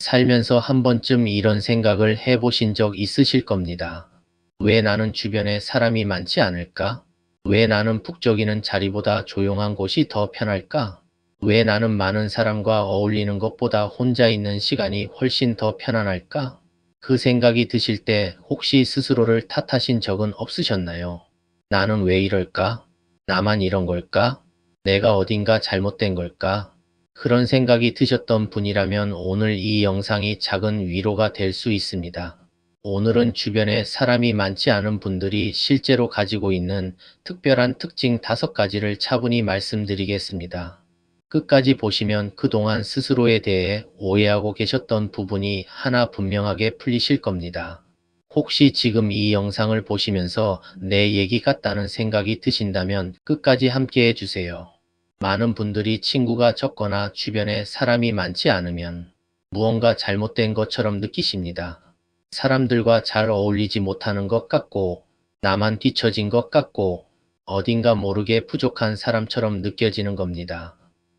살면서 한 번쯤 이런 생각을 해보신 적 있으실 겁니다. 왜 나는 주변에 사람이 많지 않을까? 왜 나는 북적이는 자리보다 조용한 곳이 더 편할까? 왜 나는 많은 사람과 어울리는 것보다 혼자 있는 시간이 훨씬 더 편안할까? 그 생각이 드실 때 혹시 스스로를 탓하신 적은 없으셨나요? 나는 왜 이럴까? 나만 이런 걸까? 내가 어딘가 잘못된 걸까? 그런 생각이 드셨던 분이라면 오늘 이 영상이 작은 위로가 될 수 있습니다. 오늘은 주변에 사람이 많지 않은 분들이 실제로 가지고 있는 특별한 특징 5가지를 차분히 말씀드리겠습니다. 끝까지 보시면 그동안 스스로에 대해 오해하고 계셨던 부분이 하나 분명하게 풀리실 겁니다. 혹시 지금 이 영상을 보시면서 내 얘기 같다는 생각이 드신다면 끝까지 함께 해주세요. 많은 분들이 친구가 적거나 주변에 사람이 많지 않으면 무언가 잘못된 것처럼 느끼십니다. 사람들과 잘 어울리지 못하는 것 같고, 나만 뒤처진 것 같고, 어딘가 모르게 부족한 사람처럼 느껴지는 겁니다.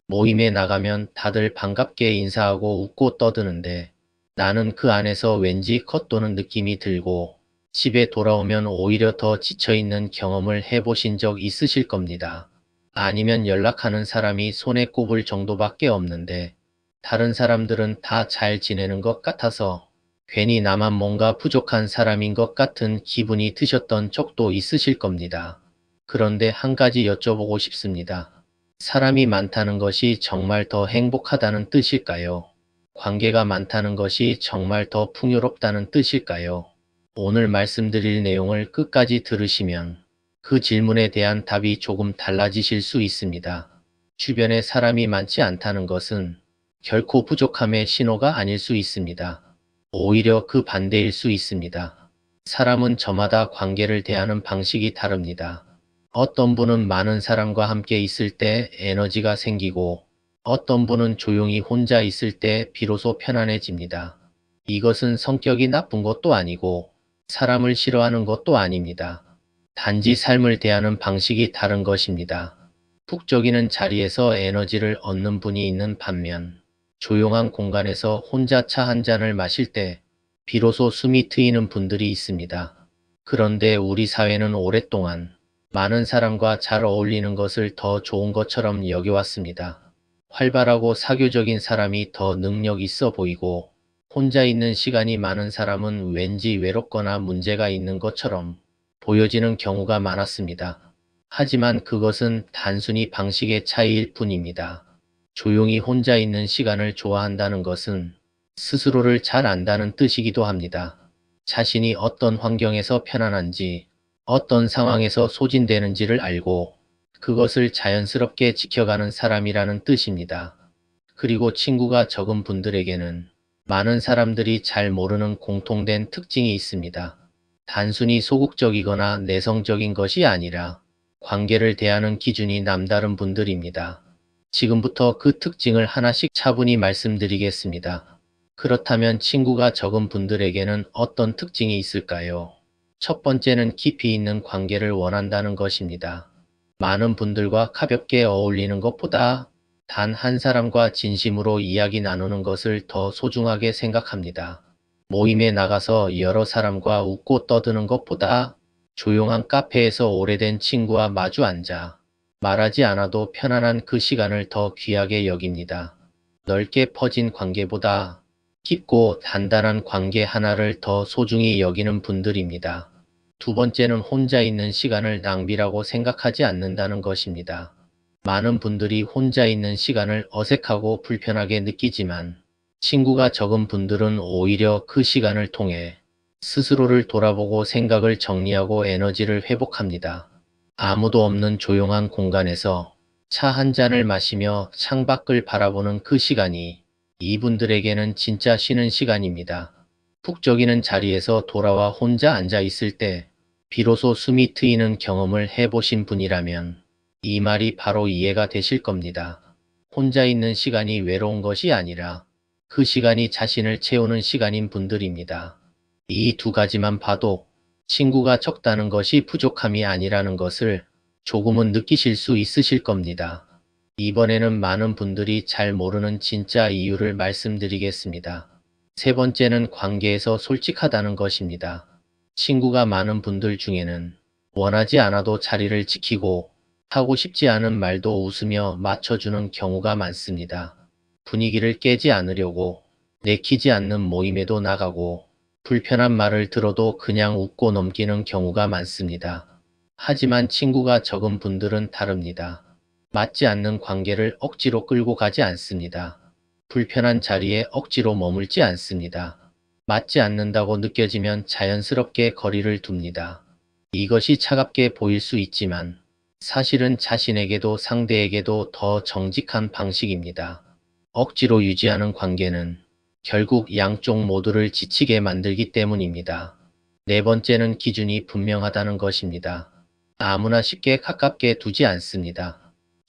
모임에 나가면 다들 반갑게 인사하고 웃고 떠드는데 나는 그 안에서 왠지 겉도는 느낌이 들고 집에 돌아오면 오히려 더 지쳐있는 경험을 해보신 적 있으실 겁니다. 아니면 연락하는 사람이 손에 꼽을 정도밖에 없는데 다른 사람들은 다 잘 지내는 것 같아서 괜히 나만 뭔가 부족한 사람인 것 같은 기분이 드셨던 적도 있으실 겁니다. 그런데 한 가지 여쭤보고 싶습니다. 사람이 많다는 것이 정말 더 행복하다는 뜻일까요? 관계가 많다는 것이 정말 더 풍요롭다는 뜻일까요? 오늘 말씀드릴 내용을 끝까지 들으시면 그 질문에 대한 답이 조금 달라지실 수 있습니다. 주변에 사람이 많지 않다는 것은 결코 부족함의 신호가 아닐 수 있습니다. 오히려 그 반대일 수 있습니다. 사람은 저마다 관계를 대하는 방식이 다릅니다. 어떤 분은 많은 사람과 함께 있을 때 에너지가 생기고 어떤 분은 조용히 혼자 있을 때 비로소 편안해집니다. 이것은 성격이 나쁜 것도 아니고 사람을 싫어하는 것도 아닙니다. 단지 삶을 대하는 방식이 다른 것입니다. 북적이는 자리에서 에너지를 얻는 분이 있는 반면 조용한 공간에서 혼자 차 한 잔을 마실 때 비로소 숨이 트이는 분들이 있습니다. 그런데 우리 사회는 오랫동안 많은 사람과 잘 어울리는 것을 더 좋은 것처럼 여겨왔습니다. 활발하고 사교적인 사람이 더 능력 있어 보이고 혼자 있는 시간이 많은 사람은 왠지 외롭거나 문제가 있는 것처럼 보여지는 경우가 많았습니다. 하지만 그것은 단순히 방식의 차이일 뿐입니다. 조용히 혼자 있는 시간을 좋아한다는 것은 스스로를 잘 안다는 뜻이기도 합니다. 자신이 어떤 환경에서 편안한지, 어떤 상황에서 소진되는지를 알고 그것을 자연스럽게 지켜가는 사람이라는 뜻입니다. 그리고 친구가 적은 분들에게는 많은 사람들이 잘 모르는 공통된 특징이 있습니다. 단순히 소극적이거나 내성적인 것이 아니라 관계를 대하는 기준이 남다른 분들입니다. 지금부터 그 특징을 하나씩 차분히 말씀드리겠습니다. 그렇다면 친구가 적은 분들에게는 어떤 특징이 있을까요? 첫 번째는 깊이 있는 관계를 원한다는 것입니다. 많은 분들과 가볍게 어울리는 것보다 단 한 사람과 진심으로 이야기 나누는 것을 더 소중하게 생각합니다. 모임에 나가서 여러 사람과 웃고 떠드는 것보다 조용한 카페에서 오래된 친구와 마주 앉아 말하지 않아도 편안한 그 시간을 더 귀하게 여깁니다. 넓게 퍼진 관계보다 깊고 단단한 관계 하나를 더 소중히 여기는 분들입니다. 두 번째는 혼자 있는 시간을 낭비라고 생각하지 않는다는 것입니다. 많은 분들이 혼자 있는 시간을 어색하고 불편하게 느끼지만 친구가 적은 분들은 오히려 그 시간을 통해 스스로를 돌아보고 생각을 정리하고 에너지를 회복합니다. 아무도 없는 조용한 공간에서 차 한 잔을 마시며 창밖을 바라보는 그 시간이 이분들에게는 진짜 쉬는 시간입니다. 북적이는 자리에서 돌아와 혼자 앉아 있을 때 비로소 숨이 트이는 경험을 해보신 분이라면 이 말이 바로 이해가 되실 겁니다. 혼자 있는 시간이 외로운 것이 아니라 그 시간이 자신을 채우는 시간인 분들입니다. 이 두 가지만 봐도 친구가 적다는 것이 부족함이 아니라는 것을 조금은 느끼실 수 있으실 겁니다. 이번에는 많은 분들이 잘 모르는 진짜 이유를 말씀드리겠습니다. 세 번째는 관계에서 솔직하다는 것입니다. 친구가 많은 분들 중에는 원하지 않아도 자리를 지키고 하고 싶지 않은 말도 웃으며 맞춰주는 경우가 많습니다. 분위기를 깨지 않으려고 내키지 않는 모임에도 나가고 불편한 말을 들어도 그냥 웃고 넘기는 경우가 많습니다. 하지만 친구가 적은 분들은 다릅니다. 맞지 않는 관계를 억지로 끌고 가지 않습니다. 불편한 자리에 억지로 머물지 않습니다. 맞지 않는다고 느껴지면 자연스럽게 거리를 둡니다. 이것이 차갑게 보일 수 있지만 사실은 자신에게도 상대에게도 더 정직한 방식입니다. 억지로 유지하는 관계는 결국 양쪽 모두를 지치게 만들기 때문입니다. 네 번째는 기준이 분명하다는 것입니다. 아무나 쉽게 가깝게 두지 않습니다.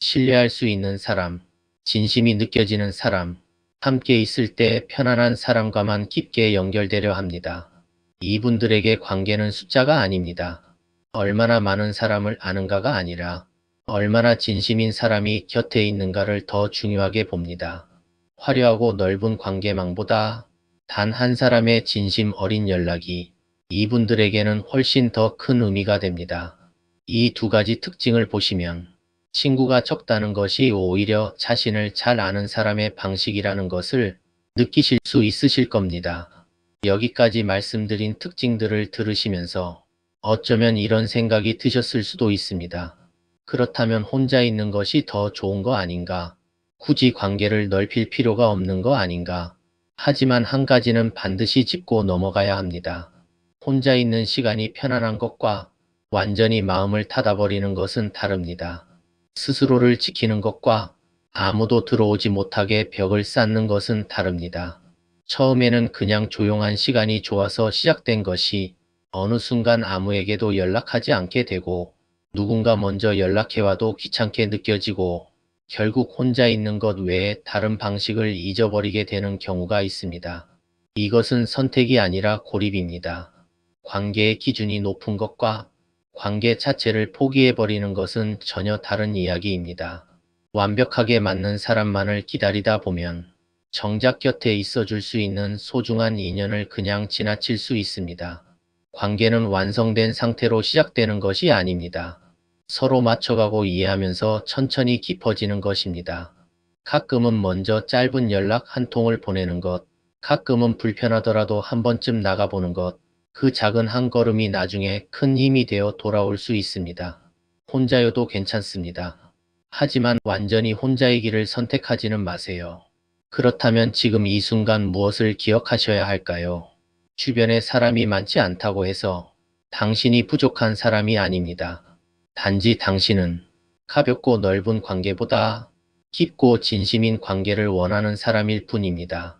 신뢰할 수 있는 사람, 진심이 느껴지는 사람, 함께 있을 때 편안한 사람과만 깊게 연결되려 합니다. 이분들에게 관계는 숫자가 아닙니다. 얼마나 많은 사람을 아는가가 아니라 얼마나 진심인 사람이 곁에 있는가를 더 중요하게 봅니다. 화려하고 넓은 관계망보다 단 한 사람의 진심 어린 연락이 이분들에게는 훨씬 더 큰 의미가 됩니다. 이 두 가지 특징을 보시면 친구가 적다는 것이 오히려 자신을 잘 아는 사람의 방식이라는 것을 느끼실 수 있으실 겁니다. 여기까지 말씀드린 특징들을 들으시면서 어쩌면 이런 생각이 드셨을 수도 있습니다. 그렇다면 혼자 있는 것이 더 좋은 거 아닌가? 굳이 관계를 넓힐 필요가 없는 거 아닌가? 하지만 한 가지는 반드시 짚고 넘어가야 합니다. 혼자 있는 시간이 편안한 것과 완전히 마음을 닫아버리는 것은 다릅니다. 스스로를 지키는 것과 아무도 들어오지 못하게 벽을 쌓는 것은 다릅니다. 처음에는 그냥 조용한 시간이 좋아서 시작된 것이 어느 순간 아무에게도 연락하지 않게 되고 누군가 먼저 연락해와도 귀찮게 느껴지고 결국 혼자 있는 것 외에 다른 방식을 잊어버리게 되는 경우가 있습니다. 이것은 선택이 아니라 고립입니다. 관계의 기준이 높은 것과 관계 자체를 포기해버리는 것은 전혀 다른 이야기입니다. 완벽하게 맞는 사람만을 기다리다 보면 정작 곁에 있어줄 수 있는 소중한 인연을 그냥 지나칠 수 있습니다. 관계는 완성된 상태로 시작되는 것이 아닙니다. 서로 맞춰가고 이해하면서 천천히 깊어지는 것입니다. 가끔은 먼저 짧은 연락 한 통을 보내는 것, 가끔은 불편하더라도 한 번쯤 나가보는 것, 그 작은 한 걸음이 나중에 큰 힘이 되어 돌아올 수 있습니다. 혼자여도 괜찮습니다. 하지만 완전히 혼자이기를 선택하지는 마세요. 그렇다면 지금 이 순간 무엇을 기억하셔야 할까요? 주변에 사람이 많지 않다고 해서 당신이 부족한 사람이 아닙니다. 단지 당신은 가볍고 넓은 관계보다 깊고 진심인 관계를 원하는 사람일 뿐입니다.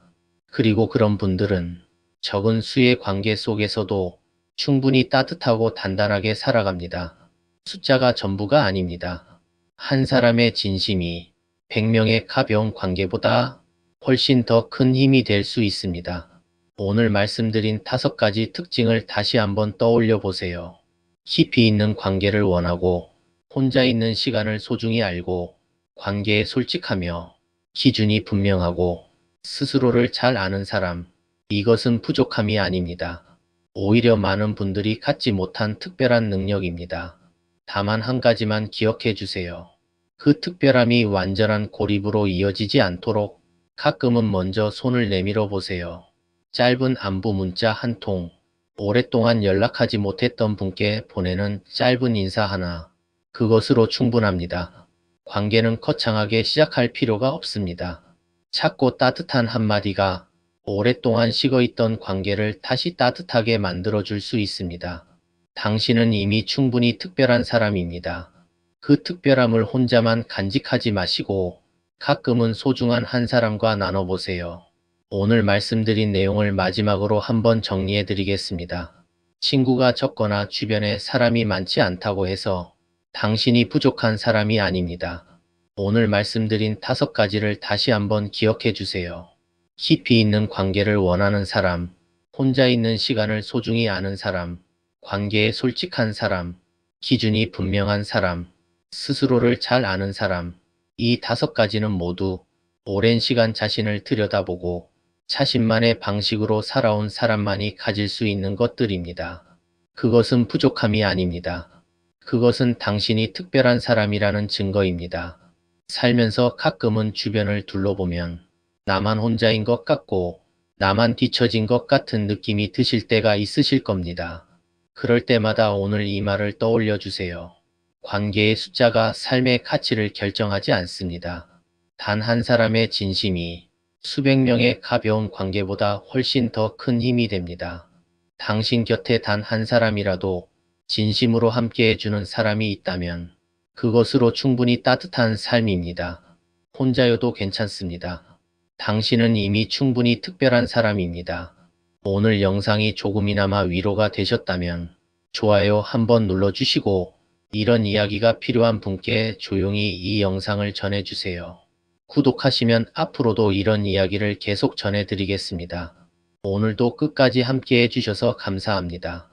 그리고 그런 분들은 적은 수의 관계 속에서도 충분히 따뜻하고 단단하게 살아갑니다. 숫자가 전부가 아닙니다. 한 사람의 진심이 100명의 가벼운 관계보다 훨씬 더 큰 힘이 될 수 있습니다. 오늘 말씀드린 5가지 특징을 다시 한번 떠올려 보세요. 깊이 있는 관계를 원하고 혼자 있는 시간을 소중히 알고 관계에 솔직하며 기준이 분명하고 스스로를 잘 아는 사람. 이것은 부족함이 아닙니다. 오히려 많은 분들이 갖지 못한 특별한 능력입니다. 다만 한 가지만 기억해 주세요. 그 특별함이 완전한 고립으로 이어지지 않도록 가끔은 먼저 손을 내밀어 보세요. 짧은 안부 문자 한 통, 오랫동안 연락하지 못했던 분께 보내는 짧은 인사 하나, 그것으로 충분합니다. 관계는 거창하게 시작할 필요가 없습니다. 작고 따뜻한 한마디가 오랫동안 식어있던 관계를 다시 따뜻하게 만들어줄 수 있습니다. 당신은 이미 충분히 특별한 사람입니다. 그 특별함을 혼자만 간직하지 마시고 가끔은 소중한 한 사람과 나눠보세요. 오늘 말씀드린 내용을 마지막으로 한번 정리해 드리겠습니다. 친구가 적거나 주변에 사람이 많지 않다고 해서 당신이 부족한 사람이 아닙니다. 오늘 말씀드린 5가지를 다시 한번 기억해 주세요. 깊이 있는 관계를 원하는 사람, 혼자 있는 시간을 소중히 아는 사람, 관계에 솔직한 사람, 기준이 분명한 사람, 스스로를 잘 아는 사람. 이 5가지는 모두 오랜 시간 자신을 들여다보고 자신만의 방식으로 살아온 사람만이 가질 수 있는 것들입니다. 그것은 부족함이 아닙니다. 그것은 당신이 특별한 사람이라는 증거입니다. 살면서 가끔은 주변을 둘러보면 나만 혼자인 것 같고 나만 뒤처진 것 같은 느낌이 드실 때가 있으실 겁니다. 그럴 때마다 오늘 이 말을 떠올려 주세요. 관계의 숫자가 삶의 가치를 결정하지 않습니다. 단 한 사람의 진심이 수백 명의 가벼운 관계보다 훨씬 더 큰 힘이 됩니다. 당신 곁에 단 한 사람이라도 진심으로 함께 해주는 사람이 있다면 그것으로 충분히 따뜻한 삶입니다. 혼자여도 괜찮습니다. 당신은 이미 충분히 특별한 사람입니다. 오늘 영상이 조금이나마 위로가 되셨다면 좋아요 한번 눌러주시고 이런 이야기가 필요한 분께 조용히 이 영상을 전해주세요. 구독하시면 앞으로도 이런 이야기를 계속 전해드리겠습니다. 오늘도 끝까지 함께 해주셔서 감사합니다.